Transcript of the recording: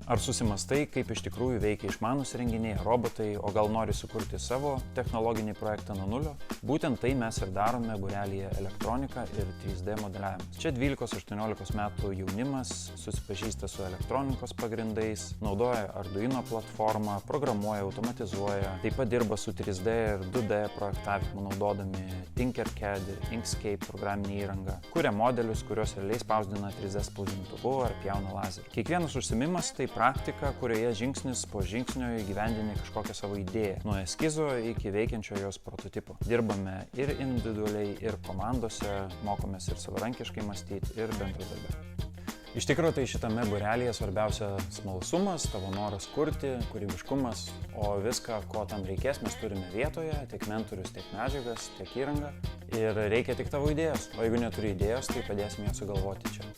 Ar susimastai, kaip iš tikrųjų veikia išmanūs įrenginiai, robotai, o gal nori sukurti savo technologinį projektą nuo nulio? Būtent tai mes ir darome būrelyje elektronika ir 3D modeliavimas. Čia 12-18 metų jaunimas susipažįsta su elektronikos pagrindais, naudoja Arduino platformą, programuoja, automatizuoja, taip pat dirba su 3D ir 2D projektavimu naudodami Tinkercad, Inkscape programinį įrangą, kuria modelius, kuriuos realiai spausdina 3D spausdintuvu ar pjauna lazeriu. Kiekvienas užsiėmimas tai praktika, kurioje žingsnis po žingsnio įgyvendini kažkokią savo idėją, nuo eskizo iki veikiančio jos prototipo. Dirbame ir individualiai, ir komandose, mokomės ir savarankiškai mąstyti, ir bendradarbiauti. Iš tikrųjų, tai šitame būrelyje svarbiausia smalsumas, tavo noras kurti, kūrybiškumas, o viską, ko tam reikės, mes turime vietoje, tiek mentorius, tiek medžiagas, tiek įrangą. Ir reikia tik tavo idėjos, o jeigu neturi idėjos, tai padėsime ją sugalvoti čia.